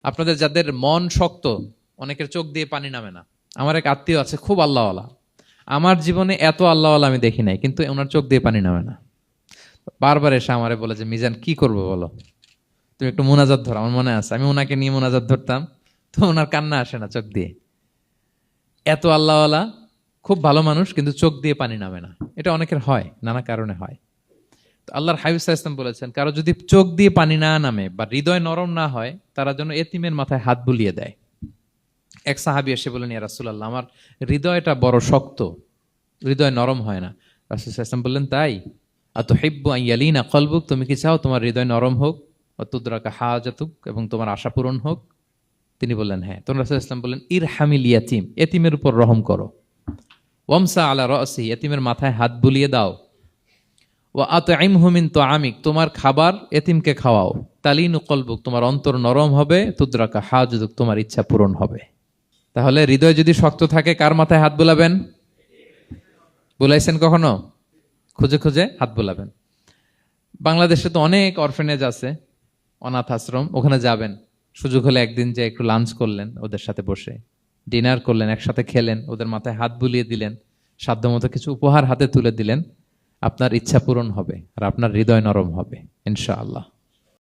আপনাদের যাদের মন শক্ত, অনেকের চোখ দিয়ে পানি নামে না। আমার এক আত্মীয় আছে খুব আল্লাহওয়ালা, আমার জীবনে এত আল্লাহওয়ালা আমি দেখি নাই, কিন্তু ওনার চোখ দিয়ে পানি নামে না। বারবার এসে আমারে বলে যে মিজান কি করবো বলো, তুমি একটু মোনাজাত ধরো। আমার মনে আছে আমি ওনাকে নিয়ে মোনাজাত ধরতাম, তো ওনার কান্না আসে না চোখ দিয়ে। এত আল্লাহওয়ালা, খুব ভালো মানুষ, কিন্তু চোখ দিয়ে পানি নামে না। এটা অনেকের হয়, নানা কারণে হয়। তো আল্লাহর হাবিব সাল্লাল্লাহু আলাইহি ওয়াসাল্লাম বলেছেন, কারো যদি চোখ দিয়ে পানি না নামে বা হৃদয় নরম না হয়, তারা যেন এতিমের মাথায় হাত বুলিয়ে দেয়। এক সাহাবী এসে বলেন, ইয়া রাসূলুল্লাহ, আমার হৃদয়টা বড় শক্ত, হৃদয় নরম হয় না। রাসূল সাল্লাল্লাহু আলাইহি ওয়াসাল্লাম বললেন, তাই? আতুহিব্বু আন ইয়ালিনা কলবুক, তুমি কি চাও তোমার হৃদয় নরম হোক, ওয়া তুদরাকা হাজাতুক, এবং তোমার আশা পূরণ হোক? তিনি বললেন হ্যাঁ। তখন রাসূল সাল্লাল্লাহু আলাইহি ওয়াসাল্লাম বললেন, ইরহামিল ইয়াতীম, এতিমের উপর রহম করো। ওয়ামসা আলা রাসি, এতিমের মাথায় হাত বুলিয়ে দাও। ওয়া আতইমহু মিন তুআমিক, তোমার খাবার এতিমকে খাওয়াও। তালিনু কলবুক, তোমার অন্তর নরম হবে। তুদরাকা হাজাতুক, তোমার ইচ্ছা পূরণ হবে। তাহলে হৃদয় যদি শক্ত থাকে, কার মাথায় হাত বুলাবেন? বুলাইছেন কখনো? খুঁজে খুঁজে হাত বুলাবেন। বাংলাদেশে তো অনেক অরফেনেজ আছে, অনাথ আশ্রম, ওখানে যাবেন। সুযোগ হলে একদিন যে একটু লাঞ্চ করলেন ওদের সাথে বসে, ডিনার করলেন, একসাথে খেলেন, ওদের মাথায় হাত বুলিয়ে দিলেন, সাধ্যমতো কিছু উপহার হাতে তুলে দিলেন, আপনার ইচ্ছা পূরণ হবে আর আপনার হৃদয় নরম হবে ইনশাআল্লাহ।